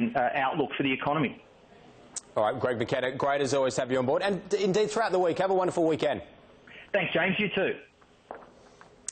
outlook for the economy. All right, Greg McKenna, great as always to have you on board. And indeed, throughout the week, have a wonderful weekend. Thanks, James. You too.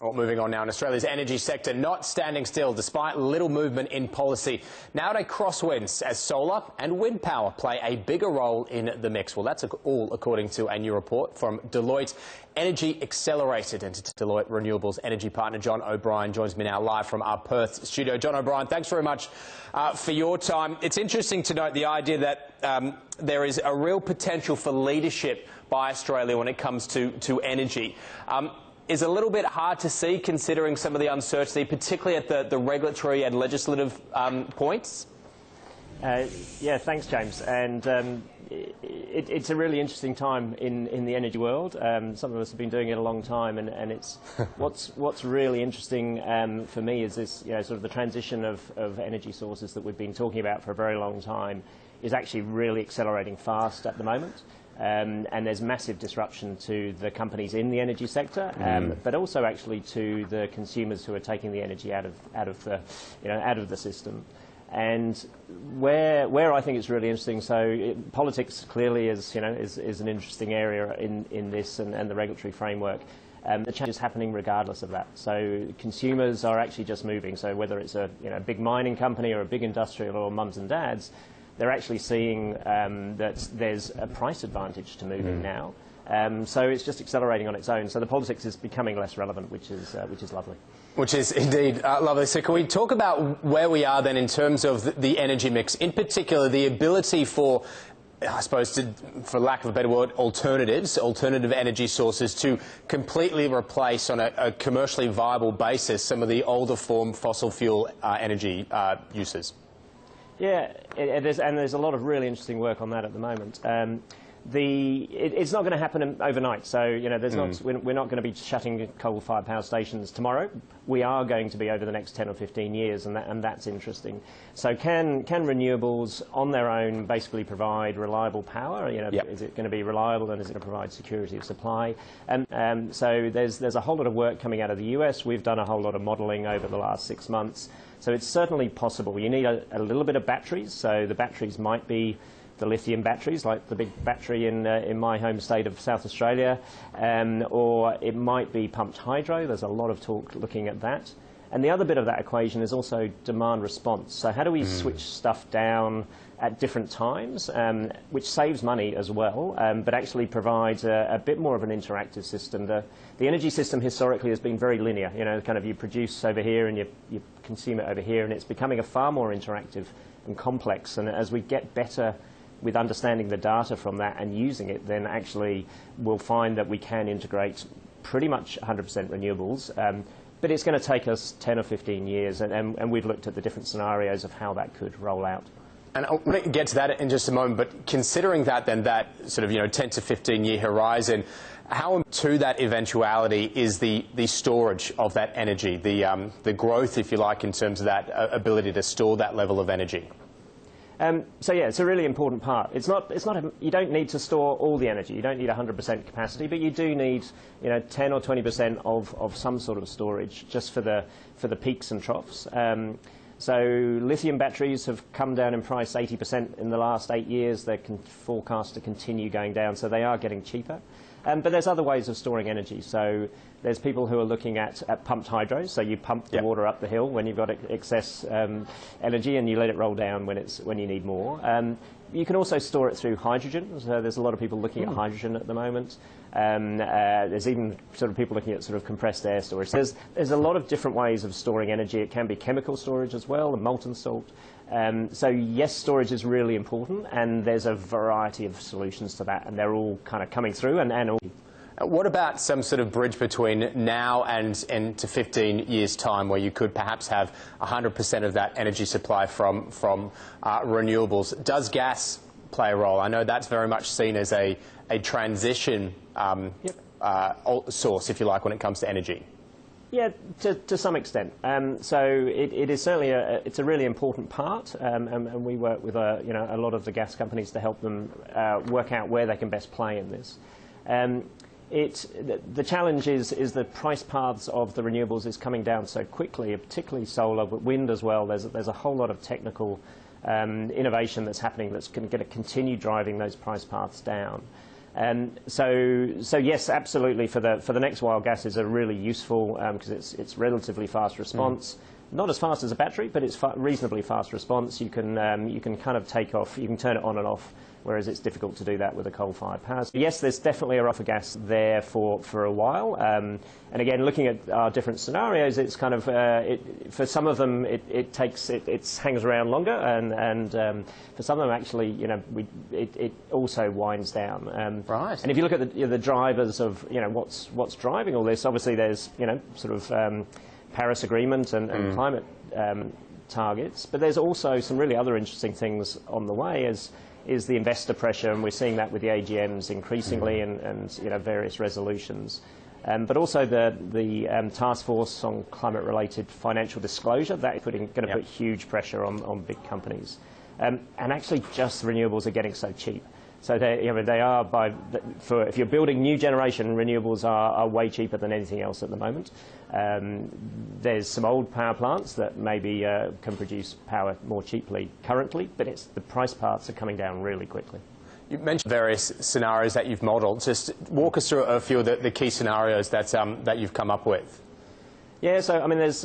Well, moving on now, in Australia's energy sector not standing still despite little movement in policy. Now at a crosswinds as solar and wind power play a bigger role in the mix. Well, that's all according to a new report from Deloitte. Energy Accelerated, and Deloitte Renewables energy partner John O'Brien joins me now live from our Perth studio. John O'Brien, thanks very much for your time. It's interesting to note the idea that there is a real potential for leadership by Australia when it comes to energy. Is a little bit hard to see considering some of the uncertainty, particularly at the regulatory and legislative points? Yeah, thanks, James. And it's a really interesting time in the energy world. Some of us have been doing it a long time, and it's what's really interesting for me is this, sort of the transition of energy sources that we've been talking about for a very long time is actually really accelerating fast at the moment. And there's massive disruption to the companies in the energy sector, but also actually to the consumers who are taking the energy out of the system. And where I think it's really interesting, politics clearly is an interesting area in this and the regulatory framework. The change is happening regardless of that. So consumers are actually just moving. So whether it's a big mining company or a big industrial or mums and dads, they're actually seeing that there's a price advantage to moving now. So it's just accelerating on its own. So the politics is becoming less relevant, which is lovely. Which is indeed lovely. So can we talk about where we are then in terms of the energy mix, in particular the ability for, I suppose, for lack of a better word, alternative energy sources to completely replace on a commercially viable basis some of the older form fossil fuel energy uses? Yeah, there's a lot of really interesting work on that at the moment. It's not going to happen overnight. So we're not going to be shutting coal-fired power stations tomorrow. We are going to be over the next 10 or 15 years, and that's interesting. So can renewables on their own basically provide reliable power? Is it going to be reliable, and is it going to provide security of supply? And so there's a whole lot of work coming out of the US. We've done a whole lot of modelling over the last 6 months. So it's certainly possible. You need a little bit of batteries. So the batteries might be the lithium batteries, like the big battery in my home state of South Australia, or it might be pumped hydro. There's a lot of talk looking at that. And the other bit of that equation is also demand response. So how do we switch stuff down at different times, which saves money as well, but actually provides a bit more of an interactive system. The energy system historically has been very linear. Kind of you produce over here and you consume it over here, and it's becoming a far more interactive and complex. And as we get better with understanding the data from that and using it, then actually we'll find that we can integrate pretty much 100% renewables. But it's going to take us 10 or 15 years, and we've looked at the different scenarios of how that could roll out. And I'll get to that in just a moment, but considering that then, that sort of 10 to 15 year horizon, how to that eventuality is the storage of that energy, the growth, if you like, in terms of that ability to store that level of energy? So yeah, it's a really important part. You don't need to store all the energy. You don't need 100% capacity, but you do need 10 or 20% of some sort of storage just for the peaks and troughs. So lithium batteries have come down in price 80% in the last 8 years. They're forecast to continue going down, so they are getting cheaper. But there's other ways of storing energy. So there's people who are looking at pumped hydro. So you pump the water up the hill when you've got excess energy, and you let it roll down when you need more. You can also store it through hydrogen. So there's a lot of people looking at hydrogen at the moment. There's even sort of people looking at sort of compressed air storage. There's a lot of different ways of storing energy. It can be chemical storage as well, and molten salt. So yes, storage is really important, and there's a variety of solutions to that, and they're all kind of coming through. What about some sort of bridge between now and to 15 years' time, where you could perhaps have 100% of that energy supply from renewables? Does gas play a role? I know that's very much seen as a transition source, if you like, when it comes to energy. Yeah, to some extent. So it is certainly it's a really important part, and we work with a lot of the gas companies to help them work out where they can best play in this. The challenge is the price paths of the renewables is coming down so quickly, particularly solar, but wind as well. There's a whole lot of technical innovation that's happening that's going to continue driving those price paths down. So yes, absolutely. For the next while, gas is a really useful because it's relatively fast response. Not as fast as a battery, but it's reasonably fast response. You can kind of take off. You can turn it on and off, whereas it's difficult to do that with a coal-fired power. So yes, there's definitely a role for gas there for a while. And again, looking at our different scenarios, it's kind of for some of them it hangs around longer, and for some of them actually, you know, it also winds down. Right. And if you look at the drivers of, you know, what's driving all this, obviously there's, you know, sort of Paris Agreement and climate targets, but there's also some really other interesting things on the way, is the investor pressure, and we're seeing that with the AGMs increasingly, and you know, various resolutions. But also the task force on climate-related financial disclosure, that going to put huge pressure on big companies. And actually, just renewables are getting so cheap. So they are if you're building new generation, renewables are way cheaper than anything else at the moment. There's some old power plants that maybe can produce power more cheaply currently, but the price paths are coming down really quickly. You mentioned various scenarios that you've modelled. Just walk us through a few of the key scenarios that you've come up with. Yeah, so I mean, there's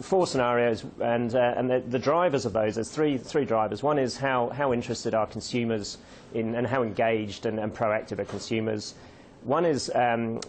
four scenarios, and the drivers of those, there's three drivers. One is how interested are consumers in, and how engaged and proactive are consumers. One is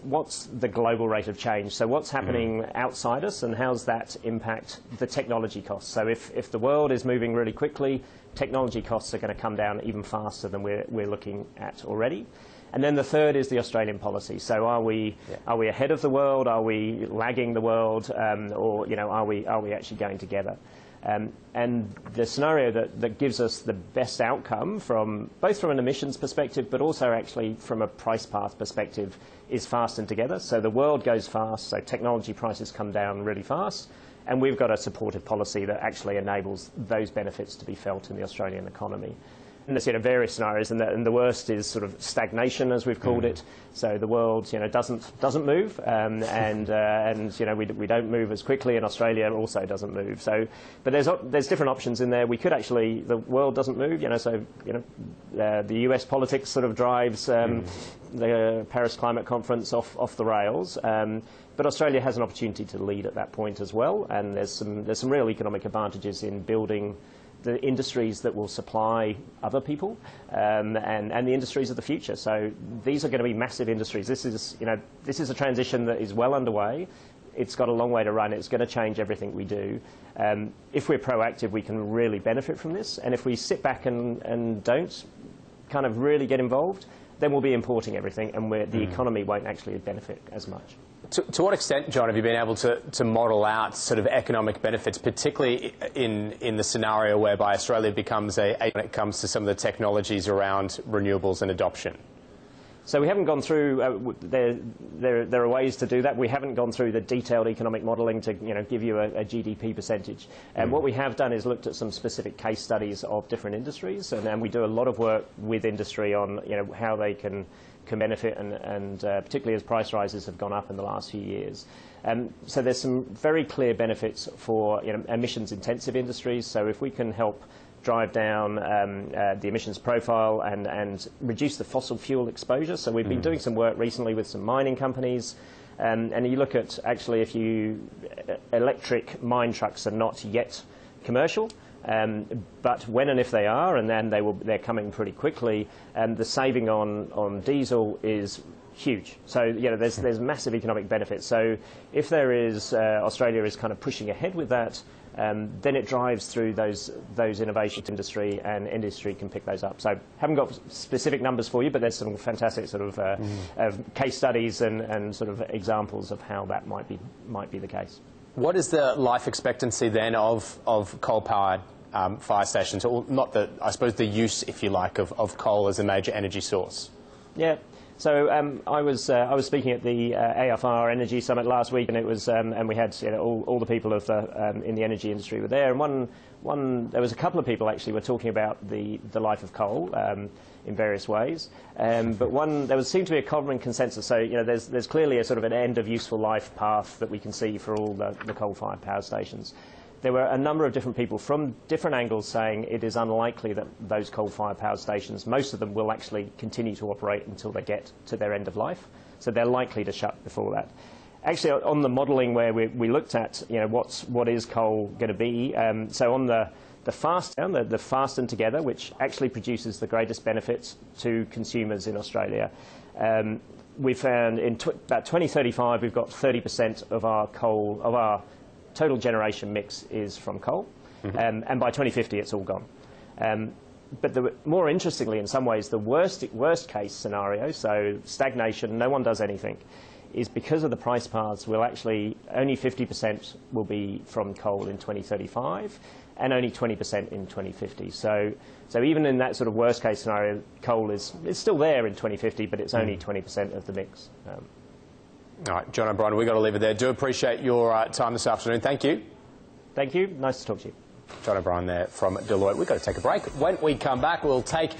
what's the global rate of change? So what's happening outside us, and how's that impact the technology costs? So if the world is moving really quickly, technology costs are going to come down even faster than we're looking at already. And then the third is the Australian policy. So are we ahead of the world? Are we lagging the world? Or, you know, are we actually going together? And the scenario that gives us the best outcome both from an emissions perspective, but also actually from a price path perspective, is fast and together. So the world goes fast, so technology prices come down really fast, and we've got a supportive policy that actually enables those benefits to be felt in the Australian economy. And there's, you know, various scenarios, and the worst is sort of stagnation, as we've called it. So the world, you know, doesn't move, and you know, we don't move as quickly, and Australia also doesn't move. So, but there's different options in there. We could actually, the world doesn't move, you know. So, you know, the US politics sort of drives the Paris Climate Conference off the rails. But Australia has an opportunity to lead at that point as well, and there's some real economic advantages in building the industries that will supply other people, and the industries of the future. So these are going to be massive industries. This is a transition that is well underway. It's got a long way to run. It's going to change everything we do. If we're proactive, we can really benefit from this. And if we sit back and don't kind of really get involved, then we'll be importing everything, and the economy won't actually benefit as much. To what extent, John, have you been able to model out sort of economic benefits, particularly in the scenario whereby Australia becomes when it comes to some of the technologies around renewables and adoption? So we haven't gone through. There are ways to do that. We haven't gone through the detailed economic modelling to, you know, give you a GDP percentage. And what we have done is looked at some specific case studies of different industries, and then we do a lot of work with industry on, you know, how they can benefit, and particularly as price rises have gone up in the last few years. So there's some very clear benefits for, you know, emissions-intensive industries. So if we can help drive down the emissions profile and reduce the fossil fuel exposure. So we've been doing some work recently with some mining companies, and you look at actually electric mine trucks are not yet commercial. But when and if they are, and then they're coming pretty quickly, the saving on diesel is huge. So, you know, there's massive economic benefits. So if there is Australia is kind of pushing ahead with that, then it drives through those innovations to industry, and industry can pick those up. So haven't got specific numbers for you, but there's some fantastic sort of case studies and sort of examples of how that might be the case. What is the life expectancy then of coal-powered fire stations, or not I suppose the use, if you like, of coal as a major energy source? Yeah. So I was speaking at the AFR Energy Summit last week, and it was and we had, you know, all the people of in the energy industry were there, and there was a couple of people actually were talking about the life of coal in various ways, but there seemed to be a common consensus. So, you know, there's clearly a sort of an end of useful life path that we can see for all the coal-fired power stations. there were a number of different people from different angles saying it is unlikely that those coal-fired power stations, most of them will actually continue to operate until they get to their end of life. So they're likely to shut before that. Actually, on the modelling where we looked at, what is coal going to be, so on the fast and together, which actually produces the greatest benefits to consumers in Australia, we found in about 2035 we've got 30% of our coal, of our total generation mix is from coal, and by 2050 it's all gone. But more interestingly, in some ways, the worst case scenario, so stagnation, no one does anything, is because of the price paths, we'll actually, only 50% will be from coal in 2035 and only 20% in 2050. So even in that sort of worst case scenario, coal is still there in 2050, but it's only 20% of the mix. All right, John O'Brien, we've got to leave it there. Do appreciate your time this afternoon. Thank you. Thank you. Nice to talk to you. John O'Brien there from Deloitte. We've got to take a break. When we come back, we'll take